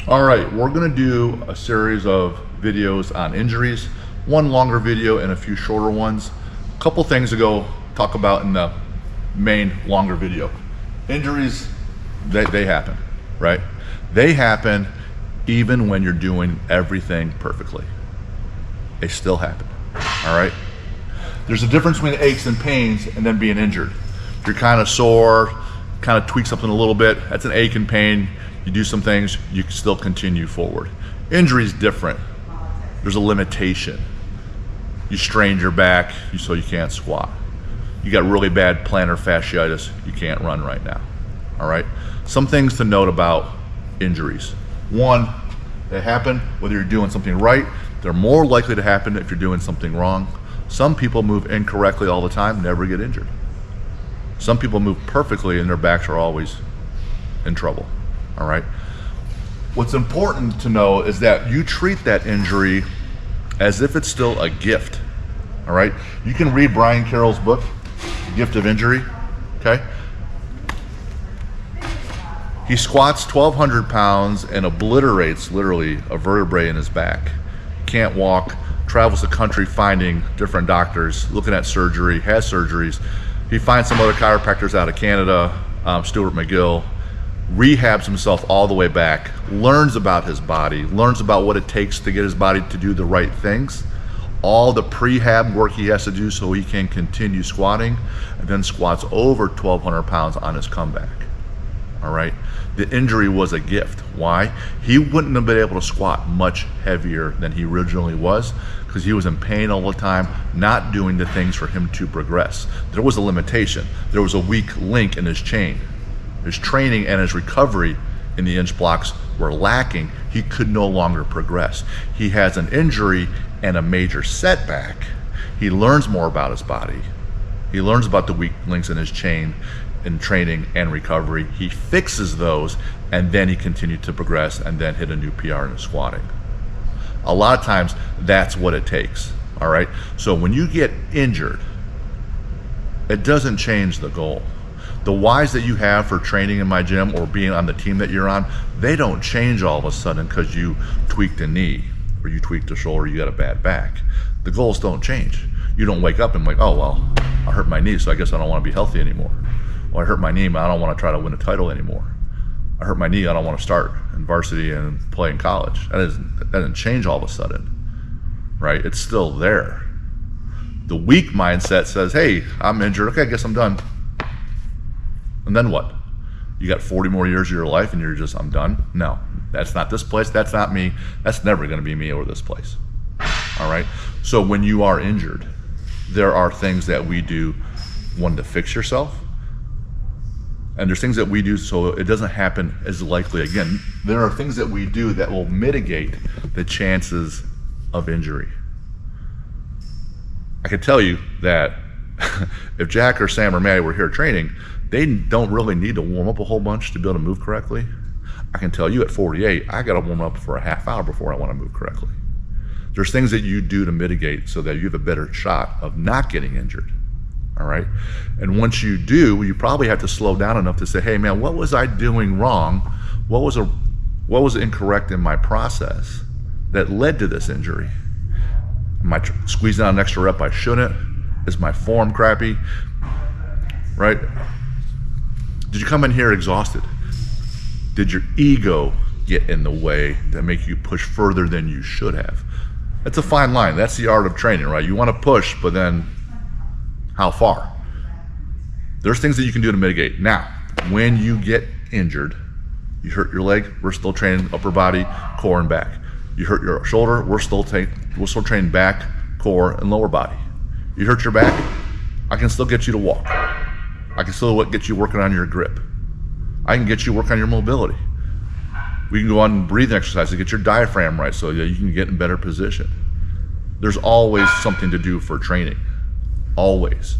All right, we're gonna do a series of videos on injuries, one longer video and a few shorter ones. A couple things to go talk about in the main longer video. Injuries, they happen, right? They happen even when you're doing everything perfectly. They still happen, all right? There's a difference between aches and pains and then being injured. If you're kind of sore, kind of tweak something a little bit, that's an ache and pain. You do some things, you can still continue forward. Injury is different. There's a limitation. You strained your back so you can't squat. You got really bad plantar fasciitis, you can't run right now, all right? Some things to note about injuries. One, they happen whether you're doing something right. They're more likely to happen if you're doing something wrong. Some people move incorrectly all the time, never get injured. Some people move perfectly and their backs are always in trouble. All right. What's important to know is that you treat that injury as if it's still a gift. All right. You can read Brian Carroll's book, Gift of Injury. Okay. He squats 1,200 pounds and obliterates literally a vertebrae in his back. Can't walk, travels the country finding different doctors, looking at surgery, has surgeries. He finds some other chiropractors out of Canada, Stuart McGill, rehabs himself all the way back, learns about his body, learns about what it takes to get his body to do the right things, all the prehab work he has to do so he can continue squatting, and then squats over 1,200 pounds on his comeback. All right. The injury was a gift. Why? He wouldn't have been able to squat much heavier than he originally was because he was in pain all the time, not doing the things for him to progress. There was a limitation. There was a weak link in his chain. His training and his recovery in the inch blocks were lacking. He could no longer progress. He has an injury and a major setback. He learns more about his body. He learns about the weak links in his chain in training and recovery. He fixes those and then he continued to progress and then hit a new PR in squatting. A lot of times that's what it takes, all right? So when you get injured, it doesn't change the goal. The whys that you have for training in my gym or being on the team that you're on, they don't change all of a sudden because you tweaked a knee or you tweaked a shoulder, you got a bad back. The goals don't change. You don't wake up and like, oh, well, I hurt my knee, so I guess I don't want to be healthy anymore. Well, I hurt my knee, but I don't want to try to win a title anymore. I hurt my knee, I don't want to start in varsity and play in college. That doesn't change all of a sudden, right? It's still there. The weak mindset says, hey, I'm injured, okay, I guess I'm done. And then what? You got 40 more years of your life and you're just, I'm done? No, that's not this place, that's not me, that's never gonna be me or this place, all right? So when you are injured, there are things that we do, one, to fix yourself, and there's things that we do so it doesn't happen as likely again. There are things that we do that will mitigate the chances of injury. I can tell you that if Jack or Sam or Maddie were here training, they don't really need to warm up a whole bunch to be able to move correctly. I can tell you at 48, I gotta warm up for a half hour before I wanna move correctly. There's things that you do to mitigate so that you have a better shot of not getting injured. All right. And once you do, you probably have to slow down enough to say, hey man, what was I doing wrong? What was incorrect in my process that led to this injury? Am I squeezing out an extra rep I shouldn't? Is my form crappy? Right? Did you come in here exhausted? Did your ego get in the way to make you push further than you should have? That's a fine line. That's the art of training, right? You want to push, but then how far? There's things that you can do to mitigate. Now, when you get injured, you hurt your leg, we're still training upper body, core, and back. You hurt your shoulder, we're still training back, core, and lower body. You hurt your back, I can still get you to walk. I can still get you working on your grip. I can get you working on your mobility. We can go on breathing exercises to get your diaphragm right so that you can get in better position. There's always something to do for training. Always.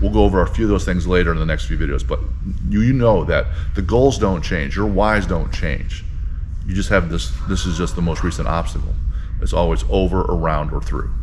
We'll go over a few of those things later in the next few videos, but you know that the goals don't change, your whys don't change. You just have this is just the most recent obstacle. It's always over, around, or through.